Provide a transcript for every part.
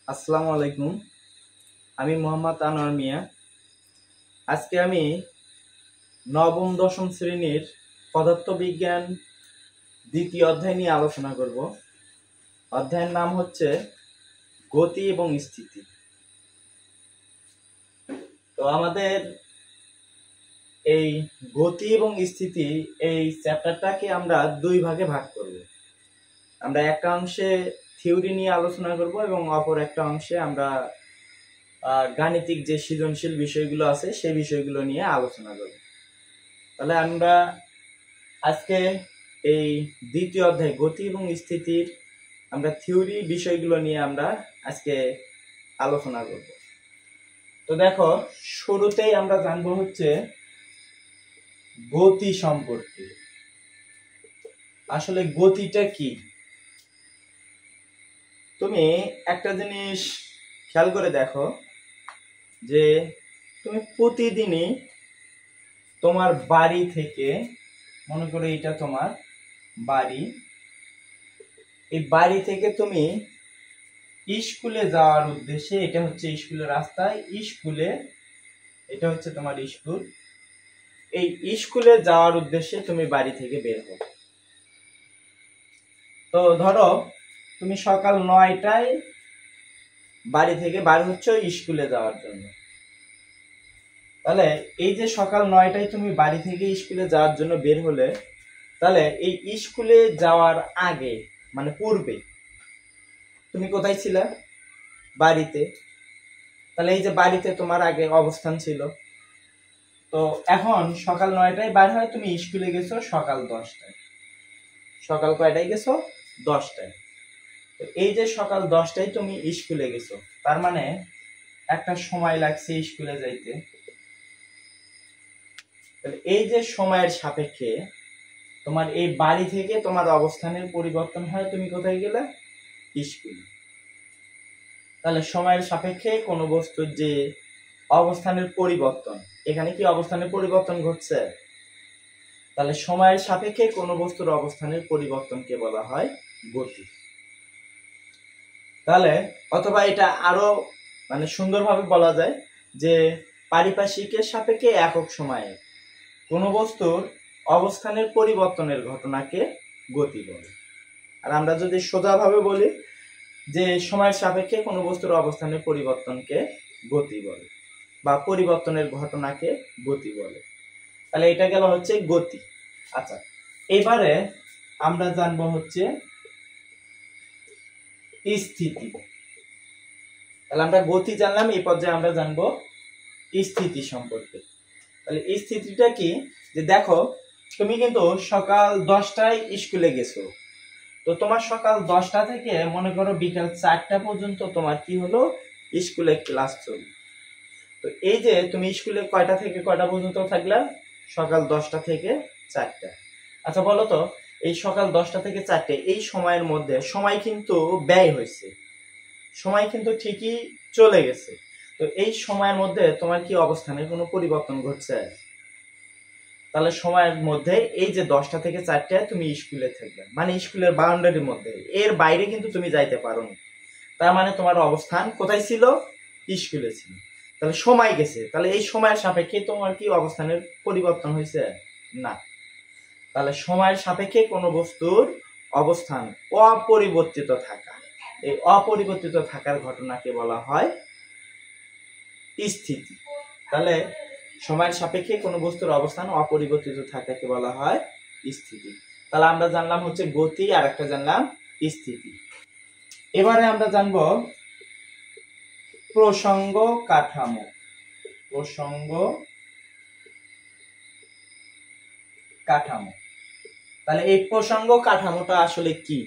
আসসালামু আলাইকুম। আমি মোহাম্মদ আনোয়ার মিয়া। আজকে আমি নবম দশম শ্রেণীর পদার্থবিজ্ঞান দ্বিতীয় অধ্যায় নিয়ে আলোচনা করব। অধ্যায়ের নাম হচ্ছে গতি এবং স্থিতি। তো আমাদের এই গতি এবং স্থিতি এই চ্যাপ্টারটাকে আমরা দুই ভাগে ভাগ করব। আমরা একটা অংশে থিওরি নিয়ে আলোচনা করব এবং অপর একটা অংশে আমরা গাণিতিক যে সৃজনশীল বিষয়গুলো আছে সেই বিষয়গুলো নিয়ে আলোচনা করব। তাহলে আমরা আজকে এই দ্বিতীয় অধ্যায় গতি এবং স্থিতির আমরা থিওরি বিষয়গুলো নিয়ে আমরা আজকে আলোচনা করব। তো দেখো, শুরুতেই আমরা জানবো হচ্ছে গতি সম্পর্কে। আসলে গতিটা কি? তুমি একটা জিনিস খেয়াল করে দেখো যে তুমি প্রতিদিনই তোমার বাড়ি থেকে, মনে করো এটা তোমার বাড়ি, এই বাড়ি থেকে তুমি স্কুলে যাওয়ার উদ্দেশ্যে, এটা হচ্ছে স্কুলের রাস্তায়, স্কুলে, এটা হচ্ছে তোমার স্কুল, এই স্কুলে যাওয়ার উদ্দেশ্যে তুমি বাড়ি থেকে বের হও। তো ধরো তুমি সকাল 9টায় বাড়ি থেকে বার হচ্ছ স্কুলে যাওয়ার জন্য। তাহলে এই যে সকাল 9টায় তুমি বাড়ি থেকে স্কুলে যাওয়ার জন্য বের হলে, তাহলে এই স্কুলে যাওয়ার আগে মানে পূর্বে তুমি কোথায় ছিলা? বাড়িতে। তাহলে এই যে বাড়িতে তোমার আগে অবস্থান ছিল। তো এখন সকাল 9টায় বার হয়, তুমি স্কুলে গেছো সকাল 10টায়। সকাল কয়টায় গেছো? 10টায়। তো এই যে সকাল 10টায় তুমি স্কুলে গেছো, তার মানে একটা সময় লাগছে স্কুলে যাইতে। এই যে সময়ের সাপেক্ষে তোমার এই বাড়ি থেকে তোমার অবস্থানের পরিবর্তন হয়, তুমি কোথায় গেলে? স্কুলে। তাহলে সময়ের সাপেক্ষে কোনো বস্তুর যে অবস্থানের পরিবর্তন, এখানে কি অবস্থানের পরিবর্তন ঘটছে? তাহলে সময়ের সাপেক্ষে কোনো বস্তুর অবস্থানের পরিবর্তনকে বলা হয় গতি। তাহলে অথবা এটা আরো মানে সুন্দরভাবে বলা যায় যে পারিপার্শ্বিকের সাপেক্ষে একক সময়ে কোনো বস্তুর অবস্থানের পরিবর্তনের ঘটনাকে গতি বলে। আর আমরা যদি সোজাভাবে বলি যে সময়ের সাপেক্ষে কোনো বস্তুর অবস্থানের পরিবর্তনকে গতি বলে বা পরিবর্তনের ঘটনাকে গতি বলে। তাহলে এটা গেল হচ্ছে গতি। আচ্ছা, এবারে আমরা জানবো হচ্ছে স্থিতি। তাহলে আমরা গতি জানলাম, এই পর্যায়ে আমরা জানবো স্থিতি সম্পর্কে। তাহলে স্থিতিটা কি? যে দেখো, তুমি কিন্তু সকাল 10টায় স্কুলে গেছো। তো তোমার সকাল 10টা থেকে মনে করো বিকাল 4টা পর্যন্ত তোমার কি হলো? স্কুলে ক্লাস চলবে। তো এই যে তুমি স্কুলে কয়টা থেকে কয়টা পর্যন্ত থাকলা? সকাল 10টা থেকে 4টা। আচ্ছা বলো তো, এই সকাল 10টা থেকে 4টে এই সময়ের মধ্যে সময় কিন্তু ব্যয় হয়েছে, সময় কিন্তু ঠিকই চলে গেছে। তো এই সময়ের মধ্যে তোমার কি অবস্থানের কোনো পরিবর্তন ঘটছে? তাহলে সময়ের মধ্যে এই যে 10টা থেকে 4টায় তুমি স্কুলে থাকবে, মানে স্কুলের বাউন্ডারির মধ্যে, এর বাইরে কিন্তু তুমি যাইতে পারো না। তার মানে তোমার অবস্থান কোথায় ছিল? স্কুলে ছিল। তাহলে সময় গেছে, তাহলে এই সময়ের সাপেক্ষে তোমার কি অবস্থানের পরিবর্তন হয়েছে? না। তাহলে সময়ের সাপেক্ষে কোনো বস্তুর অবস্থান অপরিবর্তিত থাকা, এই অপরিবর্তিত থাকার ঘটনাকে বলা হয় স্থিতি। তাহলে সময়ের সাপেক্ষে কোনো বস্তুর অবস্থান অপরিবর্তিত থাকাকে বলা হয় স্থিতি। তাহলে আমরা জানলাম হচ্ছে গতি, আর একটা জানলাম স্থিতি। এবারে আমরা জানবো প্রসঙ্গ কাঠামো। প্রসঙ্গ কাঠামো। তাহলে এই প্রসঙ্গ কাঠামোটা আসলে কি?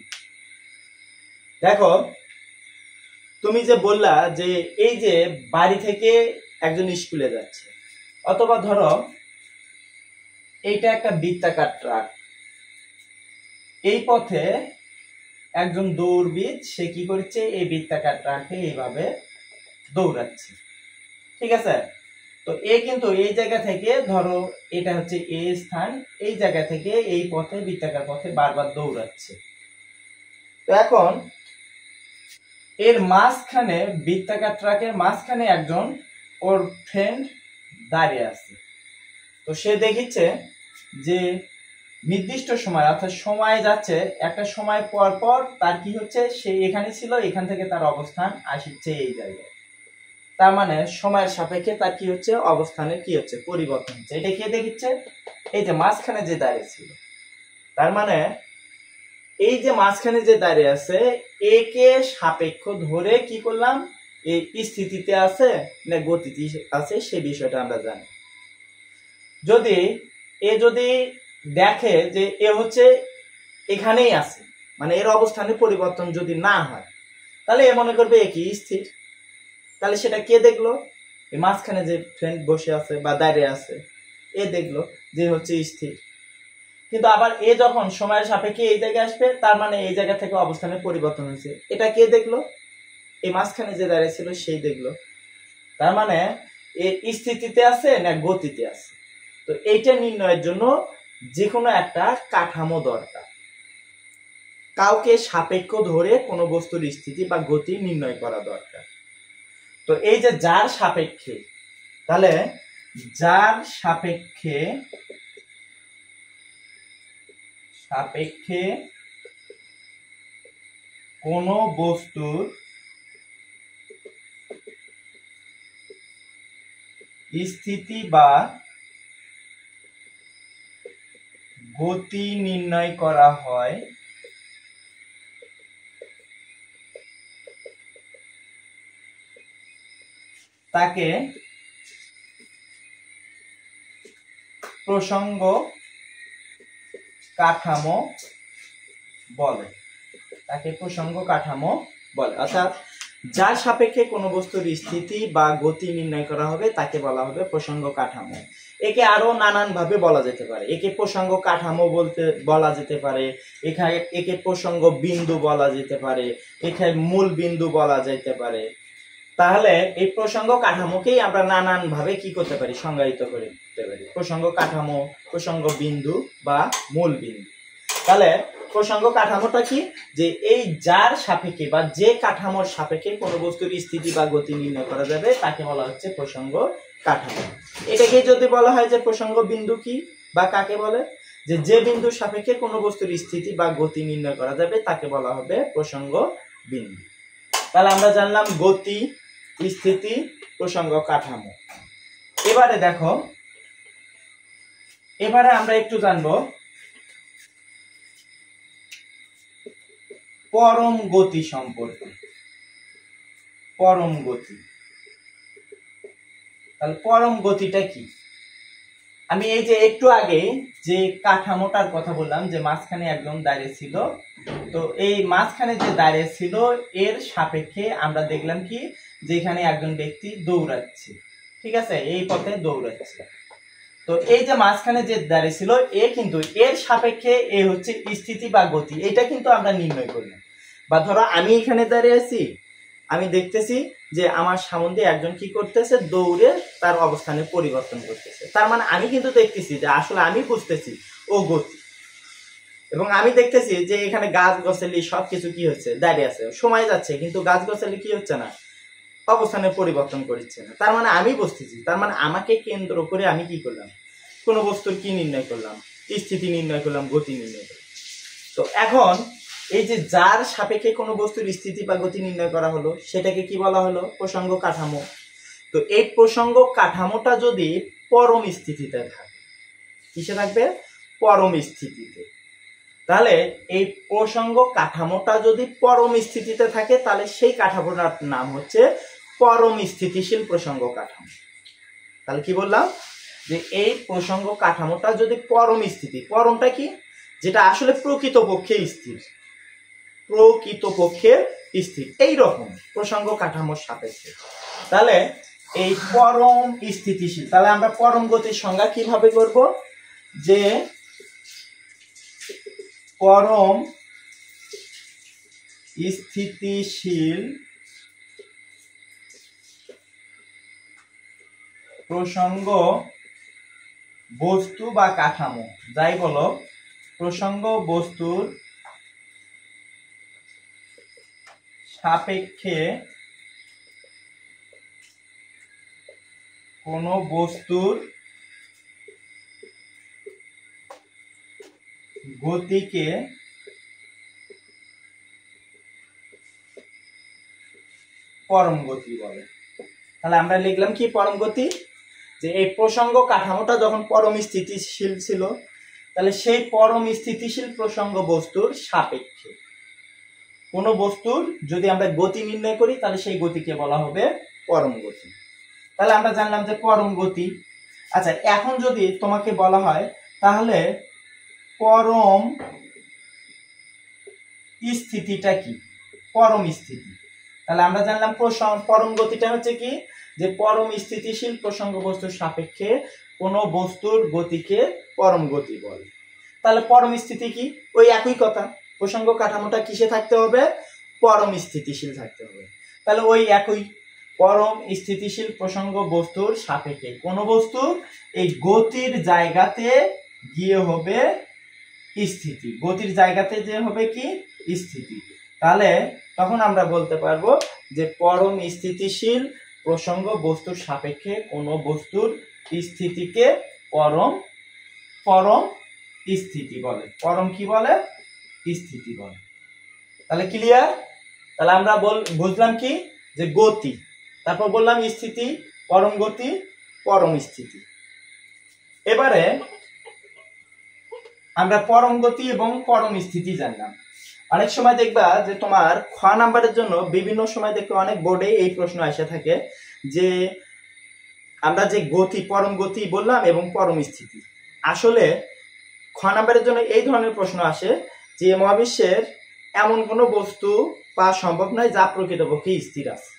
দেখো, তুমি যে বললা যে এই যে বাড়ি থেকে একজন স্কুলে যাচ্ছে, অথবা ধরো এইটা একটা বৃত্তাকার ট্রাক, এই পথে একজন দৌড়বিদ সে কি করছে? এই বৃত্তাকার ট্রাকে এইভাবে দৌড়াচ্ছে, ঠিক আছে? তো এ কিন্তু এই জায়গা থেকে, ধরো এটা হচ্ছে এ স্থান, এই জায়গা থেকে এই পথে বৃত্তাকার পথে বারবার দৌড়াচ্ছে। তো এখন এর মাঝখানে, বৃত্তাকার ট্রাকের মাঝখানে একজন ওর ফ্রেন্ড দাঁড়িয়ে আছে। তো সে দেখিচ্ছে যে নির্দিষ্ট সময়, অর্থাৎ সময় যাচ্ছে, একটা সময় পর পর তার কি হচ্ছে, সে এখানে ছিল, এখান থেকে তার অবস্থান আসছে এই জায়গায়। তার মানে সময়ের সাপেক্ষে তার কি হচ্ছে, অবস্থানের কি হচ্ছে, পরিবর্তন হচ্ছে। এটা কে দেখিচ্ছে? এই যে মাঝখানে যে দাঁড়িয়ে ছিল। তার মানে এই যে মাঝখানে যে দাঁড়িয়ে আছে, একে সাপেক্ষ ধরে কি করলাম, এই স্থিতিতে আছে না গতিতে আছে সে বিষয়টা আমরা জানি। যদি দেখে যে এ হচ্ছে এখানেই আছে, মানে এর অবস্থানের পরিবর্তন যদি না হয়, তাহলে এ মনে করবে এ কি স্থির। তাহলে সেটা কে দেখলো? এই মাঝখানে যে ফ্রেন্ড বসে আছে বা দাঁড়িয়ে আছে, এ দেখলো যে হচ্ছে স্থির। কিন্তু আবার এ যখন সময়ের সাপেক্ষে এই জায়গায় আসবে, তার মানে এই জায়গা থেকে অবস্থানের পরিবর্তন হয়েছে। এটা কে দেখলো? এই মাঝখানে যে দাঁড়িয়ে ছিল সেই দেখলো। তার মানে এ স্থিতিতে আছে না গতিতে আছে। তো এইটা নির্ণয়ের জন্য যে কোনো একটা কাঠামো দরকার, কাউকে সাপেক্ষ ধরে কোনো বস্তুর স্থিতি বা গতি নির্ণয় করা দরকার। তো এই যে যার সাপেক্ষে, তাহলে যার সাপেক্ষে কোনো বস্তুর স্থিতি বা গতি নির্ণয় করা হয় তাকে প্রসঙ্গ কাঠামো বলে। অর্থাৎ যার সাপেক্ষে কোনো বস্তুর স্থিতি বা গতি নির্ণয় করা হবে তাকে বলা হবে প্রসঙ্গ কাঠামো। একে আরো নানান ভাবে বলা যেতে পারে। একে প্রসঙ্গ কাঠামো বলা যেতে পারে, একে প্রসঙ্গ বিন্দু বলা যেতে পারে, একে মূল বিন্দু বলা যেতে পারে। তাহলে এই প্রসঙ্গ কাঠামোকেই আমরা নানান ভাবে কি করতে পারি, সংজ্ঞায়িত করতে পারি। প্রসঙ্গ কাঠামো, প্রসঙ্গ বিন্দু বা মূল বিন্দু। তাহলে প্রসঙ্গ কাঠামোটা কি, যে এই যার সাপেক্ষে বা যে কাঠামোর সাপেক্ষে কোনো বস্তুর স্থিতি বা গতি নির্ণয় করা যাবে তাকে বলা হচ্ছে প্রসঙ্গ কাঠামো। এটাকে যদি বলা হয় যে প্রসঙ্গ বিন্দু কি বা কাকে বলে, যে বিন্দুর সাপেক্ষে কোনো বস্তুর স্থিতি বা গতি নির্ণয় করা যাবে তাকে বলা হবে প্রসঙ্গ বিন্দু। তাহলে আমরা জানলাম গতি, স্থিতি, প্রসঙ্গ কাঠামো। এবারে দেখো, এবারে আমরা একটু জানবো পরম গতি সম্পর্কে। পরম গতি, তাহলে পরম গতিটা কি? আমি এই যে একটু আগে যে কাঠামোটার কথা বললাম, যে মাঝখানে একজন দাঁড়িয়ে ছিল, তো এই মাঝখানে যে দাঁড়িয়ে ছিল এর সাপেক্ষে আমরা দেখলাম কি, যে এখানে একজন ব্যক্তি দৌড়াচ্ছে, ঠিক আছে, এই পথে দৌড়াচ্ছে। তো এই যে মাঝখানে যে দাঁড়িয়ে ছিল এ কিন্তু এর সাপেক্ষে এ হচ্ছে স্থিতি বা গতি, এটা কিন্তু আমরা নির্ণয় করলাম। বা ধরো আমি এখানে দাঁড়িয়ে আছি, আমি দেখতেছি যে আমার সামনে দিয়ে একজন কি করতেছে, দৌড়ে তার অবস্থানে পরিবর্তন করতেছে। তার মানে আমি কিন্তু দেখতেছি যে আসলে আমি বুঝতেছি ও গতি, এবং আমি দেখতেছি যে এখানে গাছ গছালি সবকিছু কি হচ্ছে, দাঁড়িয়ে আছে, সময় যাচ্ছে কিন্তু গাছ গছালি কি হচ্ছে না, অবস্থানে পরিবর্তন করছে না। তার মানে আমি বুঝতেছি, তার মানে আমাকে কেন্দ্র করে আমি কি করলাম, কোন বস্তুর কি নির্ণয় করলাম, স্থিতি নির্ণয় করলাম, গতি নির্ণয় করলাম। তো এখন এই যে যার সাপেক্ষে কোনো বস্তুর স্থিতি বা গতি নির্ণয় করা হলো সেটাকে কি বলা হলো, প্রসঙ্গ কাঠামো। তো এই প্রসঙ্গ কাঠামোটা যদি পরম স্থিতিতে থাকে, কিসে থাকবে, পরম স্থিতিতে, তাহলে এই প্রসঙ্গ কাঠামোটা যদি পরম স্থিতিতে থাকে তাহলে সেই কাঠামোটার নাম হচ্ছে পরম স্থিতিশীল প্রসঙ্গ কাঠামো। তাহলে কি বললাম, যে এই প্রসঙ্গ কাঠামোটা যদি পরম স্থিতি, পরমটা কি, যেটা আসলে প্রকৃতপক্ষে স্থির, এইরকম প্রসঙ্গ কাঠামোর সাপেক্ষে, তাহলে এই পরম স্থিতিশীল। তাহলে আমরা পরম গতির সংজ্ঞা কিভাবে করব, যে পরম স্থিতিশীল প্রসঙ্গ বস্তু বা কাঠামো, যাই বলো, প্রসঙ্গ বস্তুর সাপেক্ষে কোনো বস্তুর গতিকে পরম গতি বলে। তাহলে আমরা লিখলাম কি পরম গতি, যে এই প্রসঙ্গ কাঠামোটা যখন পরম স্থিতিশীল ছিল, তাহলে সেই পরম স্থিতিশীল প্রসঙ্গ বস্তুর সাপেক্ষে কোনো বস্তুর যদি আমরা গতি নির্ণয় করি, তাহলে সেই গতিকে বলা হবে পরম গতি। তাহলে আমরা জানলাম যে পরম গতি। আচ্ছা, এখন যদি তোমাকে বলা হয় তাহলে পরম স্থিতিটা কি? পরম স্থিতি। তাহলে আমরা জানলাম পরম গতিটা হচ্ছে কি, যে পরম স্থিতিশীল প্রসঙ্গ বস্তুর সাপেক্ষে কোনো বস্তুর গতিকে পরম গতি বলে। তাহলে পরম স্থিতি কি? ওই একই কথা, প্রসঙ্গ কাঠামোটা কিসে থাকতে হবে? পরম স্থিতিশীল থাকতে হবে। তাহলে ওই একই পরম স্থিতিশীল প্রসঙ্গ বস্তুর সাপেক্ষে কোনো বস্তু এই গতির জায়গাতে গিয়ে হবে স্থিতি, গতির জায়গাতে যে হবে কি স্থিতি। তাহলে তখন আমরা বলতে পারবো যে পরম স্থিতিশীল প্রসঙ্গ বস্তুর সাপেক্ষে কোনো বস্তুর স্থিতিকে পরম পরম স্থিতি বলে। পরম কি বলে? স্থিতি বলে। তাহলে ক্লিয়ার? তাহলে আমরা বুঝলাম কি, যে গতি, তারপর বললাম স্থিতি, পরম গতি, পরম স্থিতি। এবারে আমরা পরম গতি এবং পরম স্থিতি জানলাম। অনেক সময় দেখবা যে তোমার খ নাম্বারের জন্য বিভিন্ন সময় দেখবে অনেক বোর্ডে এই প্রশ্ন এসে থাকে যে আমরা যে গতি, পরম গতি বললাম এবং পরম স্থিতি, আসলে খ নাম্বারের জন্য এই ধরনের প্রশ্ন আসে যে মহাবিশ্বের এমন কোনো বস্তু পাওয়া সম্ভব নয় যা প্রকৃতপক্ষে স্থির আছে,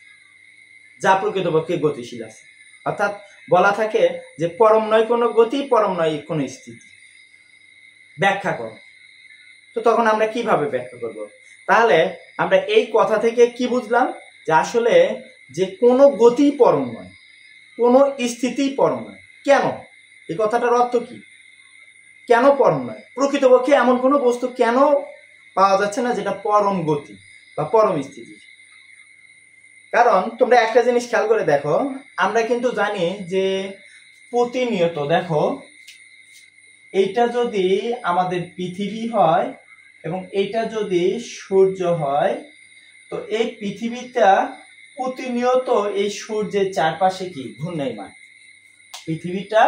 যা প্রকৃতপক্ষে গতিশীল আছে। অর্থাৎ বলা থাকে যে পরম নয় কোনো গতি, পরম নয় কোনো স্থিতি, ব্যাখ্যা করো। তো তখন আমরা কিভাবে ব্যাখ্যা করব? তাহলে আমরা এই কথা থেকে কি বুঝলাম, যে আসলে যে কোনো গতি পরম নয়, কোনো স্থিতি পরম নয়। কেন? এই কথাটার অর্থ কি? কেন পরম নয়? প্রকৃতপক্ষে এমন কোনো বস্তু কেন পাওয়া যাচ্ছে না যেটা পরম গতি বা পরম স্থিতি? কারণ তোমরা একটা জিনিস খেয়াল করে দেখো, আমরা কিন্তু জানি যে প্রতিনিয়ত দেখো, এইটা যদি আমাদের পৃথিবী হয় এবং এইটা যদি সূর্য হয়, তো এই পৃথিবীটা প্রতিনিয়ত এই সূর্যের চারপাশে কি ঘূর্ণায়মান। পৃথিবীটা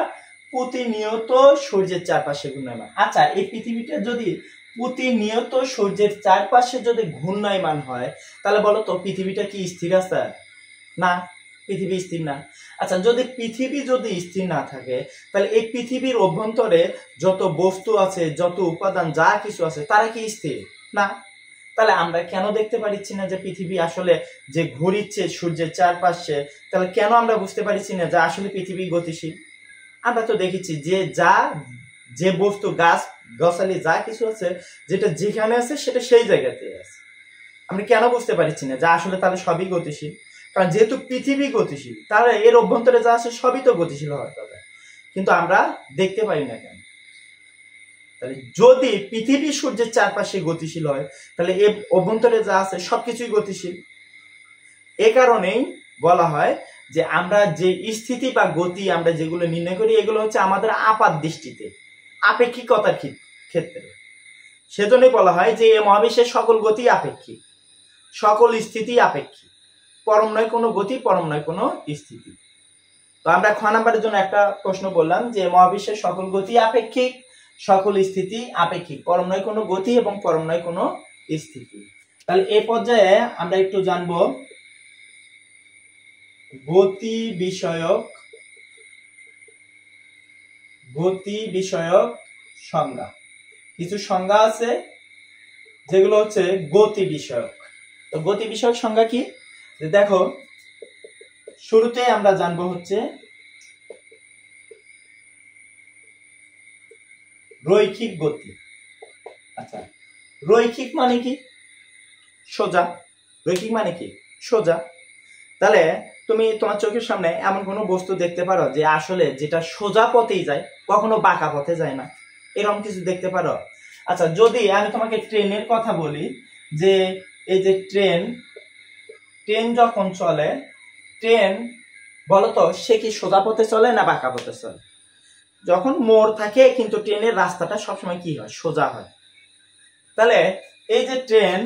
প্রতিনিয়ত সূর্যের চারপাশে ঘূর্ণায়মান। আচ্ছা, এই পৃথিবীটা যদি প্রতিনিয়ত সূর্যের চারপাশে যদি ঘূর্ণায়মান হয়, তাহলে বলো তো পৃথিবীটা কি স্থির আছে? না, পৃথিবী স্থির না। আচ্ছা, যদি পৃথিবী যদি স্থির না থাকে, তাহলে এই পৃথিবীর অভ্যন্তরে যত বস্তু আছে, যত উপাদান যা কিছু আছে, তারা কি স্থির? না। তাহলে আমরা কেন দেখতে পাচ্ছি না যে পৃথিবী আসলে যে ঘুরিচ্ছে সূর্যের চারপাশে? তাহলে কেন আমরা বুঝতে পারছি না যে আসলে পৃথিবী গতিশীল? আমরা তো দেখেছি যে বস্তু, গাছ গাছালি যা কিছু আছে, যেটা যেখানে আছে সেটা সেই জায়গাতে আছে। আমরা কেন বুঝতে পারছি না যে আসলে তাহলে সবই গতিশীল? কারণ যেহেতু পৃথিবী গতিশীল, তাহলে এর অভ্যন্তরে যা আছে সবই তো গতিশীল হওয়ার কথা, কিন্তু আমরা দেখতে পাই না কেন? তাহলে যদি পৃথিবী সূর্যের চারপাশে গতিশীল হয়, তাহলে এর অভ্যন্তরে যা আছে সবকিছুই গতিশীল। এ কারণেই বলা হয় যে আমরা যে স্থিতি বা গতি আমরা যেগুলো নির্ণয় করি, এগুলো হচ্ছে আমাদের আপাত দৃষ্টিতে, আপেক্ষিকতার ক্ষেত্রে। সেজন্যই বলা হয় যে এই মহাবিশ্বের সকল গতি আপেক্ষিক, সকল স্থিতি আপেক্ষিক, পরম নয় কোনো গতি, পরম নয় কোনো স্থিতি। তো আমরা খ নাম্বারের জন্য একটা প্রশ্ন বললাম যে মহাবিশ্বের সকল গতি আপেক্ষিক, সকল স্থিতি আপেক্ষিক, পরম নয় কোনো গতি এবং পরম নয় কোনো স্থিতি। তাহলে এই পর্যায়ে আমরা একটু জানবো গতি বিষয়ক সংজ্ঞা। কিছু সংজ্ঞা আছে যেগুলো হচ্ছে গতি বিষয়ক। তো গতি বিষয়ক সংজ্ঞা কি? দেখো, শুরুতে আমরা জানবো হচ্ছে রৈখিক গতি। আচ্ছা, রৈখিক মানে কি? সোজা। রৈখিক মানে কি? সোজা। তাহলে তুমি তোমার চোখের সামনে এমন কোনো বস্তু দেখতে পারো যে আসলে যেটা সোজা পথেই যায়, কখনো বাঁকা পথে যায় না, এরকম কিছু দেখতে পারো? আচ্ছা, যদি আমি তোমাকে ট্রেনের কথা বলি, যে এই যে ট্রেন, ট্রেন যখন চলে, ট্রেন বলতো সে কি সোজা পথে চলে না বাঁকা পথে চলে? যখন মোড় থাকে কিন্তু ট্রেনের রাস্তাটা সবসময় কি হয়? সোজা হয়। তাহলে এই যে ট্রেন,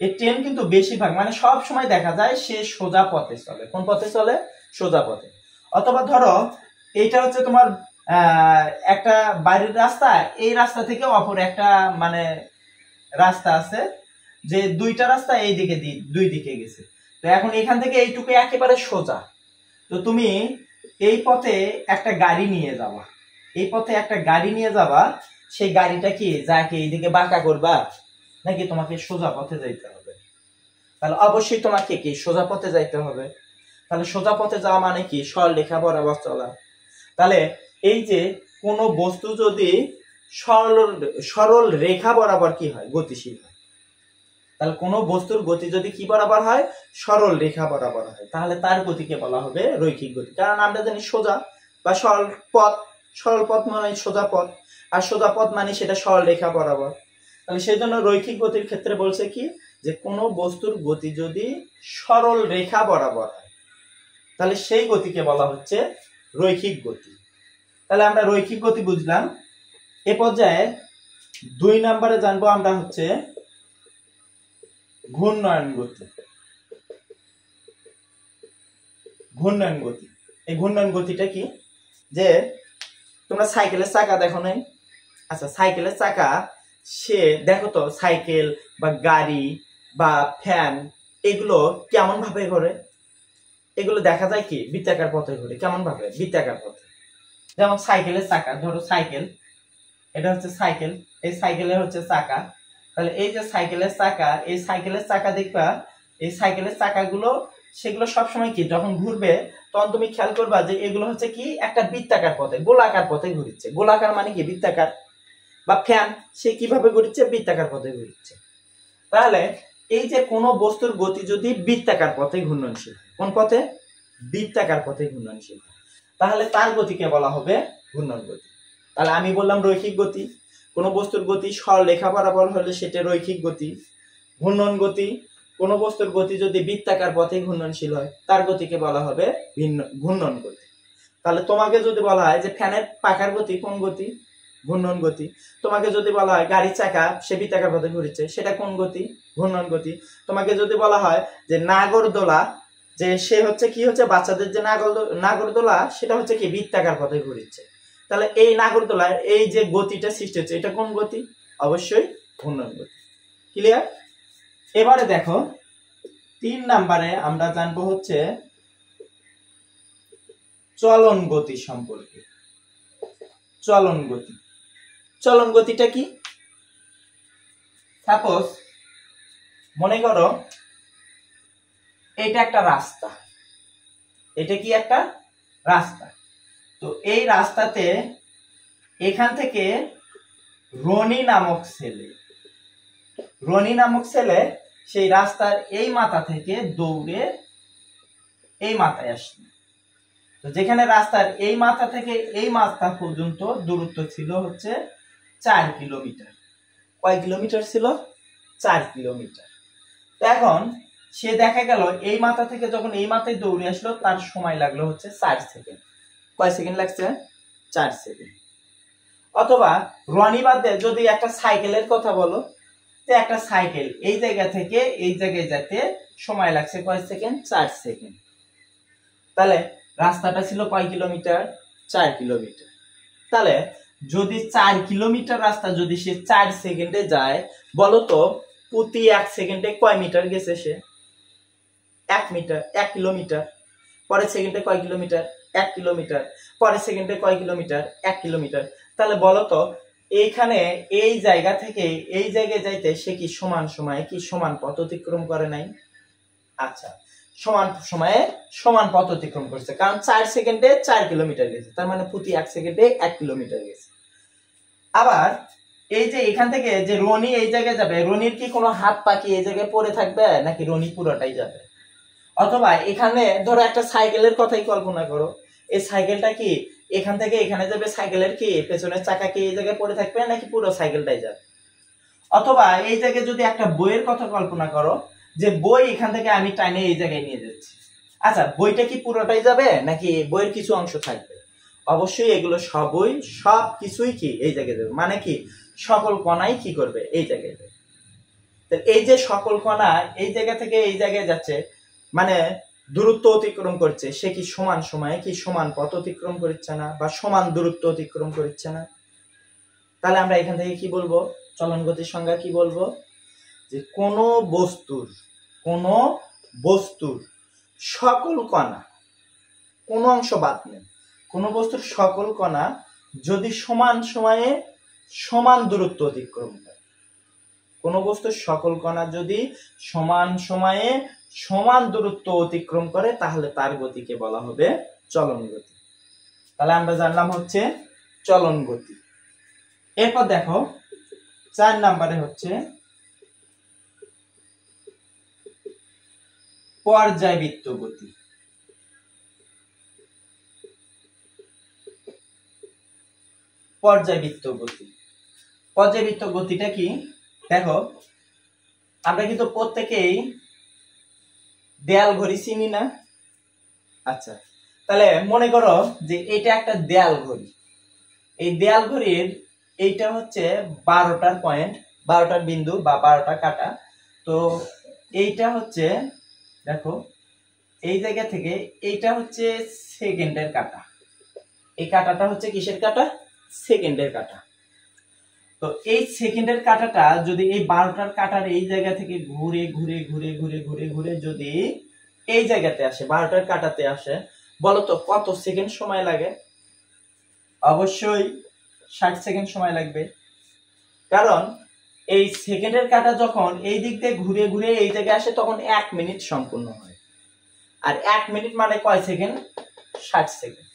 এই ট্রেন কিন্তু বেশিরভাগ মানে সব সময় দেখা যায় সে সোজা পথে চলে। কোন পথে চলে? সোজা পথে। অথবা ধরো এইটা হচ্ছে তোমার একটা বাড়ির রাস্তা, এই রাস্তা থেকে অপর একটা মানে রাস্তা আছে, যে দুইটা রাস্তা এই দিকে দুই দিকে গেছে। তো এখন এখান থেকে এইটুকু একেবারে সোজা। তো তুমি এই পথে একটা গাড়ি নিয়ে যাবা, এই পথে একটা গাড়ি নিয়ে যাবা, সেই গাড়িটা কি যাকে এইদিকে বাঁকা করবা নাকি তোমাকে সোজা পথে যাইতে হবে? তাহলে অবশ্যই তোমাকে কি সোজা পথে যাইতে হবে। তাহলে সোজা পথে যাওয়া মানে কি? সরল রেখা বরাবর চলা। তাহলে এই যে কোনো বস্তু যদি সরল রেখা বরাবর কি হয়? গতিশীল হয়। তাহলে কোনো বস্তুর গতি যদি কি বরাবর হয়? সরল রেখা বরাবর হয়, তাহলে তার গতিকে বলা হবে রৈখিক গতি। কারণ আমরা জানি সোজা বা সরল পথ, সরল পথ মানে সোজা পথ, আর সোজা পথ মানে সেটা সরল রেখা বরাবর। তাহলে সেই জন্য রৈখিক গতির ক্ষেত্রে বলছে কি, যে কোনো বস্তুর গতি যদি সরল রেখা বরাবর হয় তাহলে সেই গতিকে বলা হচ্ছে রৈখিক গতি। তাহলে আমরা রৈখিক গতি বুঝলাম। এ পর্যায়ে 2 নম্বরে জানবো আমরা হচ্ছে ঘূর্ণয়ন গতি। ঘূর্ণয়ন গতি, এই ঘূর্ণয়ন গতিটা কি? যে তোমরা সাইকেলের চাকা দেখো নাই? আচ্ছা, সাইকেলের চাকা সে দেখো তো, সাইকেল বা গাড়ি বা ফ্যান এগুলো কেমন ভাবে ঘোরে? এগুলো দেখা যায় কি বৃত্তাকার পথে ঘোরে। কেমন ভাবে? বৃত্তাকার পথে। যেমন সাইকেলের চাকা, ধরো সাইকেল, এটা হচ্ছে সাইকেল, এই সাইকেলের হচ্ছে চাকা। তাহলে এই যে সাইকেলের চাকা, এই সাইকেলের চাকা দেখবা, এই সাইকেলের চাকাগুলো সেগুলো সবসময় কি যখন ঘুরবে তখন তুমি খেয়াল করবা যে এগুলো হচ্ছে কি একটা বৃত্তাকার পথে, গোলাকার পথে ঘুরছে। গোলাকার মানে কি? বৃত্তাকার। বা ফ্যান সে কিভাবে ঘুরছে? বৃত্তাকার পথে ঘুরছে। তাহলে এই যে কোনো বস্তুর গতি যদি বৃত্তাকার পথে ঘূর্ণনশীল, কোন পথে? বৃত্তাকার পথে ঘূর্ণনশীল, তাহলে তার গতিকে বলা হবে ঘূর্ণন গতি। তাহলে আমি বললাম রৈখিক গতি, কোনো বস্তুর গতি সরল রেখা বরাবর হলে সেটা রৈখিক গতি। ঘূর্ণন গতি, কোনো বস্তুর গতি যদি বৃত্তাকার পথে ঘূর্ণনশীল হয় তার গতিকে বলা হবে ঘূর্ণন গতি। তাহলে তোমাকে যদি বলা হয় যে ফ্যানের পাখার গতি কোন গতি? ঘূর্ণন গতি। তোমাকে যদি বলা হয় গাড়ির চাকা সে বৃত্তাকার পথে ঘুরছে, সেটা কোন গতি? ঘূর্ণন গতি। তোমাকে যদি বলা হয় যে নাগরদোলা, যে সে হচ্ছে কি হচ্ছে বাচ্চাদের যে নাগরদোলা সেটা হচ্ছে কি বৃত্তাকার পথে ঘুরছে, তাহলে এই নাগরদোলার এই যে গতিটা সৃষ্টি হচ্ছে এটা কোন গতি? অবশ্যই ঘূর্ণন গতি। ক্লিয়ার? এবারে দেখো 3 নম্বরে আমরা জানবো হচ্ছে চলন গতি সম্পর্কে। চলন গতি, চলন গতিটা কি? সাপোজ মনে করো এটা একটা রাস্তা, এটা কি একটা রাস্তা। তো এই রাস্তাতে এখান থেকে রনি নামক ছেলে সেই রাস্তার এই মাথা থেকে দৌড়ে এই মাথায় আসলো। তো যেখানে রাস্তার এই মাথা থেকে এই মাথা পর্যন্ত দূরত্ব ছিল হচ্ছে 4 কিলোমিটার। কয় কিলোমিটার ছিল? 4 কিলোমিটার। তো এখন সে দেখা গেল এই মাথা থেকে যখন এই মাথায় দৌড়ে আসলো তার সময় লাগলো হচ্ছে 4 সেকেন্ড। কয় সেকেন্ড লাগছে? 4 সেকেন্ড। অথবা রনি বাদে যদি একটা সাইকেলের কথা বলো, তো একটা সাইকেল এই জায়গা থেকে এই জায়গায় যেতে সময় লাগছে কয় সেকেন্ড? 4 সেকেন্ড। তাহলে রাস্তাটা ছিল কয় কিলোমিটার? 4 কিলোমিটার। তাহলে যদি 4 কিলোমিটার রাস্তা যদি সে 4 সেকেন্ডে যায়, বলো তো প্রতি 1 সেকেন্ডে কয় মিটার গেছে সে? 1 মিটার, 1 কিলোমিটার। পরের সেকেন্ডে কয় কিলোমিটার? 1 কিলোমিটার। পরের সেকেন্ডে কয় কিলোমিটার? 1 কিলোমিটার। তাহলে বলো তো এইখানে এই জায়গা থেকে এই জায়গায় যাইতে সে কি সমান সময়ে কি সমান পথ অতিক্রম করে নাই? আচ্ছা, সমান সময়ে সমান পথ অতিক্রম করছে, কারণ 4 সেকেন্ডে 4 কিলোমিটার গেছে, তার মানে প্রতি 1 সেকেন্ডে 1 কিলোমিটার গেছে। আবার এই যে এখান থেকে যে রনি এই জায়গায় যাবে, রনির কি কোনো হাত পা কি এই জায়গায় পড়ে থাকবে নাকি রনি পুরোটাই যাবে? অথবা এখানে ধরো একটা সাইকেলের কথাই কল্পনা করো, এই সাইকেলটা কি এখান থেকে এখানে যাবে, সাইকেলের কি পেছনের চাকা কি এই জায়গায় পড়ে থাকবে নাকি পুরো সাইকেলটাই যাবে? অথবা এই জায়গায় যদি একটা বইয়ের কথা কল্পনা করো, যে বই এখান থেকে আমি টাইনে এই জায়গায় নিয়ে যাচ্ছি, আচ্ছা বইটা কি পুরোটাই যাবে নাকি বইয়ের কিছু অংশ থাকবে? অবশ্যই এগুলো সবই সব কিছুই কি এই জায়গায় যাবে, মানে কি সকল কণাই কি করবে এই জায়গায় যাবে। এই যে সকল কণা এই জায়গা থেকে এই জায়গায় যাচ্ছে, মানে দূরত্ব অতিক্রম করছে, সে কি সমান সময়ে কি সমান পথ অতিক্রম করছে না বা সমান দূরত্ব অতিক্রম করছে না? তাহলে আমরা এখান থেকে কি বলবো, চলন গতির সংজ্ঞা কি বলবো, যে কোনো বস্তুর সকল কণা, কোনো অংশ বাদ নেই, কোনো বস্তুর সকল কণা যদি সমান সময়ে সমান দূরত্ব অতিক্রম করে, কোনো বস্তুর সকল কণা যদি সমান সময়ে সমান দূরত্ব অতিক্রম করে, তাহলে তার গতিকে বলা হবে চলন গতি। তাহলে আমরা জানলাম হচ্ছে চলন গতি। এরপর দেখো 4 নম্বরে হচ্ছে পর্যায়বৃত্ত গতি। পর্যায়বৃত্ত গতিটা কি, দেখো আমরা কিন্তু প্রত্যেকেই দেয়াল ঘড়ি চিনি না? আচ্ছা, তাহলে মনে করো যে এটা একটা দেয়াল ঘড়ি, এই দেয়াল ঘড়ির এইটা হচ্ছে 12টার পয়েন্ট, 12টার বিন্দু বা 12টা কাটা। তো এইটা হচ্ছে দেখো এই জায়গা থেকে এইটা হচ্ছে সেকেন্ডের কাটা, এই কাটাটা হচ্ছে কিসের কাটা, সেকেন্ডের কাটা। তো এই সেকেন্ডের কাটাটা যদি এই 12টার কাটার এই জায়গা থেকে ঘুরে ঘুরে ঘুরে ঘুরে ঘুরে ঘুরে যদি এই জায়গাতে আসে, 12টার কাটাতে আসে, বলতো কত সেকেন্ড সময় লাগে? অবশ্যই 60 সেকেন্ড সময় লাগবে, কারণ এই সেকেন্ডের কাটা যখন এই দিক দিয়ে ঘুরে ঘুরে এই জায়গায় আসে তখন 1 মিনিট সম্পূর্ণ হয়, আর 1 মিনিট মানে কয় সেকেন্ড, 60 সেকেন্ড।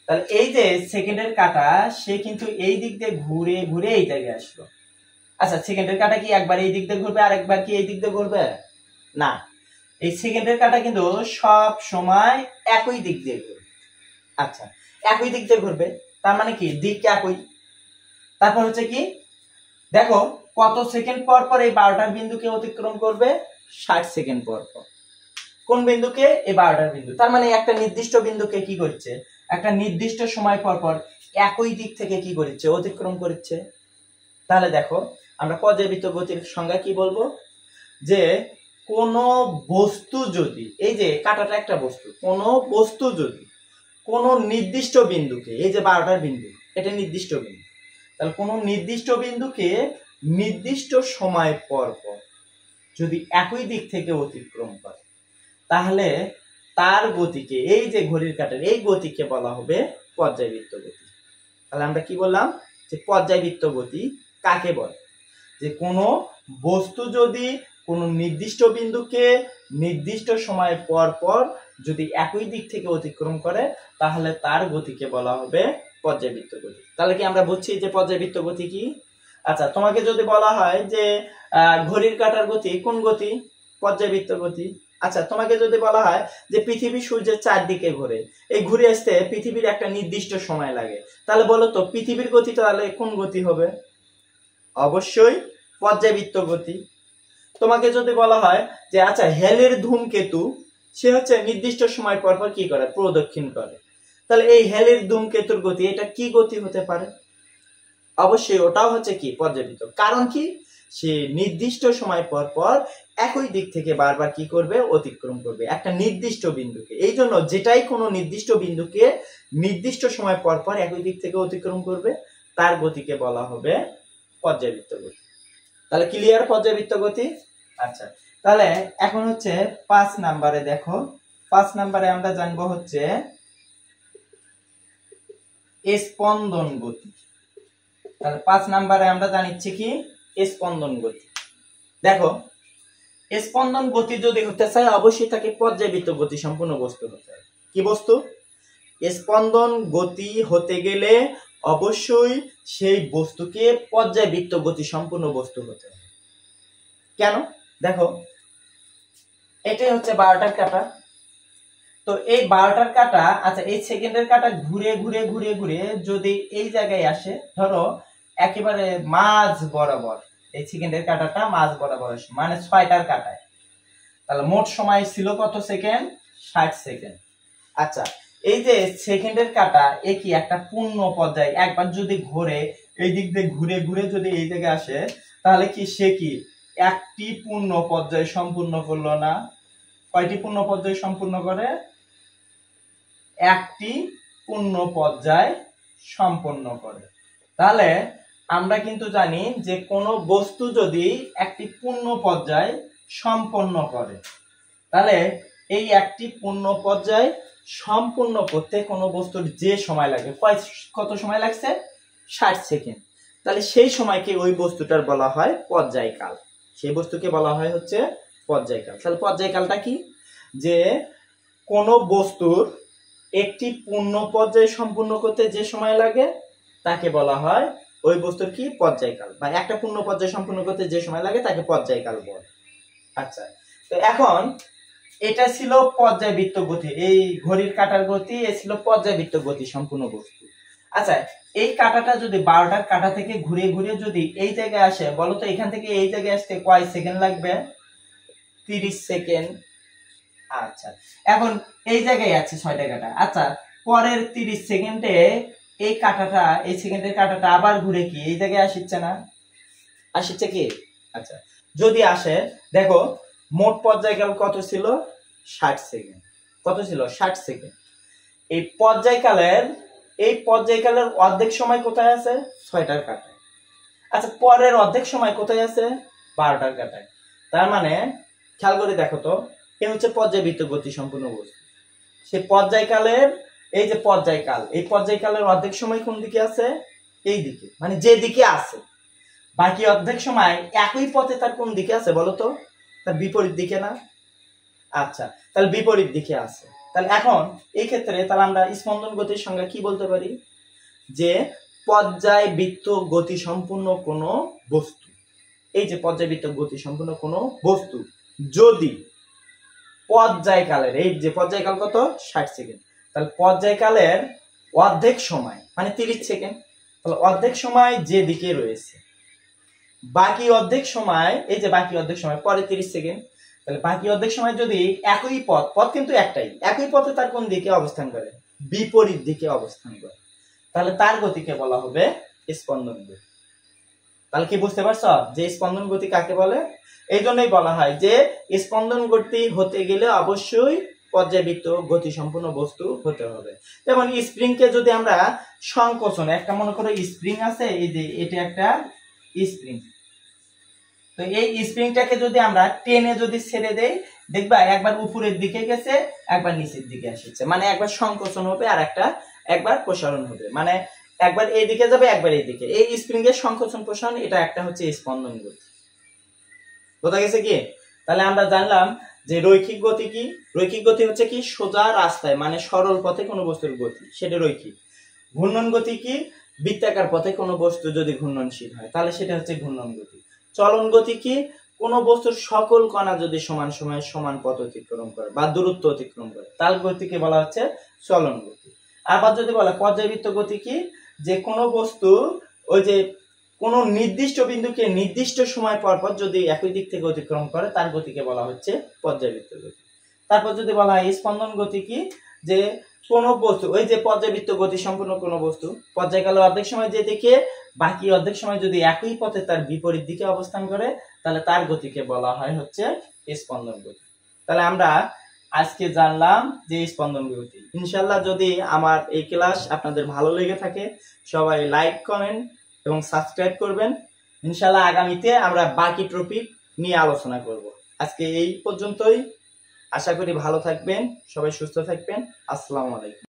তাহলে এই যে সেকেন্ডের কাটা সে কিন্তু এই দিক দিয়ে ঘুরে ঘুরে এই জায়গায় আসলো। আচ্ছা, সেকেন্ডের কাটা কি একবার এই দিক দিয়ে ঘুরবে আর একবার কি এই দিক দিয়ে ঘুরবে? না, এই সেকেন্ডের কাটা কিন্তু সব সময় একই দিক দিয়ে ঘুরবে। আচ্ছা, একই দিক দিয়ে ঘুরবে তার মানে কি দিক একই। তারপর হচ্ছে কি, দেখো কত সেকেন্ড পর পর এই 12টার বিন্দুকে অতিক্রম করবে, 60 সেকেন্ড পর পর। কোন বিন্দুকে? এই 12টার বিন্দু। তার মানে একটা নির্দিষ্ট বিন্দুকে কি করছে, একটা নির্দিষ্ট সময় পর পর একই দিক থেকে কি করছে, অতিক্রম করছে। তাহলে দেখো আমরা পর্যায়বৃত্ত গতির সংজ্ঞা কি বলবো, যে কোন বস্তু যদি, এই যে কাটাটা একটা বস্তু, কোন বস্তু যদি কোন নির্দিষ্ট বিন্দুকে, এই যে 12টার বিন্দু এটা নির্দিষ্ট বিন্দু, তাহলে কোন নির্দিষ্ট বিন্দুকে নির্দিষ্ট সময় পর পর যদি একই দিক থেকে অতিক্রম করে, তাহলে তার গতিকে, এই যে ঘড়ির কাঁটার এই গতিকে বলা হবে পর্যায়বৃত্ত গতি। তাহলে আমরা কি বললাম, যে পর্যায়বৃত্ত গতি কাকে বলে, যে কোনো বস্তু যদি কোনো নির্দিষ্ট বিন্দুকে নির্দিষ্ট সময় পর পর যদি একই দিক থেকে অতিক্রম করে, তাহলে তার গতিকে বলা হবে পর্যায়বৃত্ত গতি। তাহলে কি আমরা বুঝছি যে পর্যায়বৃত্ত গতি কি? আচ্ছা, তোমাকে যদি বলা হয় যে ঘড়ির কাঁটার গতি কোন গতি, পর্যায়বৃত্ত গতি। আচ্ছা, তোমাকে যদি বলা হয় যে পৃথিবী সূর্যের চারদিকে ঘোরে, এই ঘুরে আসতে পৃথিবীর একটা নির্দিষ্ট সময় লাগে, তাহলে বলো তো পৃথিবীর গতি তাহলে কোন গতি হবে? অবশ্যই পর্যায়বৃত্ত গতি। তোমাকে যদি বলা হয় যে আচ্ছা হেলের ধূমকেতু, সে হচ্ছে নির্দিষ্ট সময় পর পর কি করে, প্রদক্ষিণ করে, তাহলে এই হেলের ধূমকেতুর গতি এটা কি গতি হতে পারে? অবশ্যই ওটাও হচ্ছে কি পর্যায়বৃত্ত। কারণ কি, সে নির্দিষ্ট সময় পর পর একই দিক থেকে বারবার কি করবে, অতিক্রম করবে একটা নির্দিষ্ট বিন্দুকে। এই জন্য যেটাই কোনো নির্দিষ্ট বিন্দুকে নির্দিষ্ট সময় পর পর একই দিক থেকে অতিক্রম করবে, তার গতিকে বলা হবে পর্যায়বৃত্ত গতি। তাহলে ক্লিয়ার পর্যায়বৃত্ত গতি? আচ্ছা, তাহলে এখন হচ্ছে 5 নম্বরে দেখো, 5 নম্বরে আমরা জানবো হচ্ছে স্পন্দন গতি। তাহলে 5 নম্বরে আমরা জানিচ্ছি কি স্পন্দন গতি। দেখো স্পন্দন গতি যদি হতে চায় অবশ্যই তাকে পর্যায়বৃত্ত গতি সম্পূর্ণ বস্তু হতে হবে। কি বস্তু? স্পন্দন গতি হতে গেলে অবশ্যই সেই বস্তুকে পর্যায়বৃত্ত গতি সম্পূর্ণ বস্তু হতে হবে। কেন? দেখো এটাই হচ্ছে 12টার কাঁটা, তো এই 12টার কাঁটা, আচ্ছা এই সেকেন্ডের কাঁটা ঘুরে ঘুরে ঘুরে ঘুরে যদি এই জায়গায় আসে, ধরো একেবারে মাঝ বরাবর, এই সেকেন্ডের কাঁটাটা মাঝ বরাবর আসে, মানে 6টার কাঁটায়, তাহলে মোট সময় ছিল কত সেকেন্ড? 60 সেকেন্ড। আচ্ছা, এই যে সেকেন্ডের কাটা এ কি একটা পূর্ণ পর্যায়, একবার যদি ঘুরে এই দিক দিয়ে ঘুরে ঘুরে যদি এই জায়গায় আসে তাহলে কি সে কি একটি পূর্ণ পর্যায় সম্পূর্ণ করলো না? কয়টি পূর্ণ পর্যায় সম্পূর্ণ করে? একটি পূর্ণ পর্যায় সম্পন্ন করে। তাহলে আমরা কিন্তু জানি যে কোন বস্তু যদি একটি পূর্ণ পর্যায় সম্পন্ন করে তাহলে এই একটি পূর্ণ পর্যায় সম্পূর্ণ করতে কোন বস্তুর যে সময় লাগে, কত সময় লাগছে? 60 সেকেন্ড। তাহলে সেই সময়কে ওই বস্তুটার বলা হয় পর্যায়কাল। সেই বস্তুকে বলা হয় হচ্ছে পর্যায়কাল। তাহলে পর্যায়কালটা কি? যে কোন বস্তুর একটি পূর্ণ পর্যায় সম্পূর্ণ করতে যে সময় লাগে তাকে বলা হয় ওই বস্তুর কি? পর্যায়কাল। বা একটা পূর্ণ পর্যায় সম্পূর্ণ করতে যে সময় লাগে তাকে পর্যায়কাল বলে। আচ্ছা, তো এখন এটা ছিল পর্যায়বৃত্ত গতি, এই ঘড়ির কাঁটার গতি এ ছিল পর্যায়বৃত্ত গতি সম্পূর্ণ বস্তু। আচ্ছা, এই কাঁটাটা যদি 12টার কাঁটা থেকে ঘুরে ঘুরে যদি এই জায়গায় আসে, বলো তো এখান থেকে এই জায়গায় আসতে কয় সেকেন্ড লাগবে? 30 সেকেন্ড। আচ্ছা, এখন এই জায়গায় আছে 6টা কাঁটা। আচ্ছা, পরের 30 সেকেন্ডে এই কাঁটাটা, এই সেকেন্ডের কাঁটাটা আবার ঘুরে কি এই জায়গায় আসছে না? আসছে কি? আচ্ছা, যদি আসে দেখো মোট পর্যায়কাল কত ছিল? 60 সেকেন্ড। কত ছিল? 60 সেকেন্ড। এই পর্যায়কালের অর্ধেক সময় কোথায় আছে? 6টার কাঁটায়। আচ্ছা, পরের অর্ধেক সময় কোথায় আছে? 12টার কাঁটায়। তার মানে খেয়াল করে দেখো তো, এ হচ্ছে পর্যায়বৃত্ত গতি সম্পূর্ণ বস্তু। সেই পর্যায়কালের এই যে পর্যায়কাল, এই পর্যায়কালের অর্ধেক সময় কোন দিকে আছে? এই দিকে, মানে যে দিকে আছে। বাকি অর্ধেক সময় একই পথে তার কোন দিকে আছে বলো তো? তার বিপরীত দিকে না? আচ্ছা, তাহলে বিপরীত দিকে আছে। তাহলে এখন এই ক্ষেত্রে তাহলে আমরা স্পন্দন গতির সংজ্ঞা কি বলতে পারি? যে পর্যায়বৃত্ত গতি সম্পূর্ণ কোন বস্তু, এই যে পর্যায়বৃত্ত গতি সম্পূর্ণ কোন বস্তু যদি পর্যায়কালের, এই যে পর্যায়কাল কত? 60 সেকেন্ড। তাহলে পর্যায়কালের অর্ধেক সময় মানে 30 সেকেন্ড, তাহলে অর্ধেক সময় যে দিকে রয়েছে, বাকি অর্ধেক সময়, এই যে বাকি অর্ধেক সময় পরে 30 সেকেন্ড, তাহলে বাকি অর্ধেক সময় যদি একই পথ কিন্তু একটাই, একই পথে তার কোন দিকে অবস্থান করে? বিপরীত দিকে অবস্থান করে, তাহলে তার গতিকে বলা হবে স্পন্দন গতি। তাহলে কি বুঝতে পারছো যে স্পন্দন গতি কাকে বলে? এই জন্যই বলা হয় যে স্পন্দন গতি হতে গেলে অবশ্যই পর্যায়বৃত্ত গতি সম্পূর্ণ বস্তু হতে হবে। যেমন স্প্রিং কে যদি আমরা সংকোচন, একটা মনে করো স্প্রিং আছে, এই যে এটা একটা স্প্রিং, তো এই স্প্রিংটাকে যদি আমরা টেনে যদি ছেড়ে দেই দেখবা একবার উপরের দিকে গেছে একবার নিচের দিকে এসেছে, মানে একবার সংকোচন হবে আর একবার প্রসারণ হবে, মানে একবার এই দিকে যাবে একবার এই দিকে। এই স্প্রিং এর সংকোচন প্রসারণ, এটা একটা হচ্ছে স্পন্দন গতি। বোঝা গেছে কি? তাহলে আমরা জানলাম যে রৈখিক গতি কি? রৈখিক গতি হচ্ছে কি? সোজা রাস্তায় মানে সরল পথে কোনো বস্তুর গতি, সেটা রৈখিক। ঘূর্ণন গতি কি? বৃত্তাকার পথে কোনো বস্তু যদি ঘূর্ণনশীল হয় তাহলে সেটা হচ্ছে ঘূর্ণন গতি। চলন গতি কি? কোনো বস্তুর সকল কণা যদি সমান সময়ে সমান পথ অতিক্রম করে বা দূরত্ব অতিক্রম করে তার গতিকে বলা হচ্ছে চলন গতি। আবার যদি বলে পর্যায়বৃত্ত গতি কি? যে কোনো বস্তু ওই যে কোন নির্দিষ্ট বিন্দুকে নির্দিষ্ট সময় পর পর যদি একই দিক থেকে অতিক্রম করে তার গতিকে বলা হচ্ছে পর্যায়বৃত্ত গতি। তারপর যদি বলা হয় স্পন্দন গতি কি? যে কোন বস্তু, ওই যে পর্যায়বৃত্ত গতি সম্পূর্ণ কোন বস্তু পর্যায়কালের অর্ধেক সময় যে দিকে, বাকি অর্ধেক সময় যদি একই পথে তার বিপরীত দিকে অবস্থান করে তাহলে তার গতিকে বলা হয় হচ্ছে স্পন্দন গতি। তাহলে আমরা আজকে জানলাম যে স্পন্দন গতি। ইনশাআল্লাহ যদি আমার এই ক্লাস আপনাদের ভালো লেগে থাকে সবাই লাইক, কমেন্ট এবং সাবস্ক্রাইব করবেন। ইনশাআল্লাহ আগামীতে আমরা বাকি টপিক নিয়ে আলোচনা করব। আজকে এই পর্যন্তই, আশা করি ভালো থাকবেন, সবাই সুস্থ থাকবেন। আসসালামু আলাইকুম।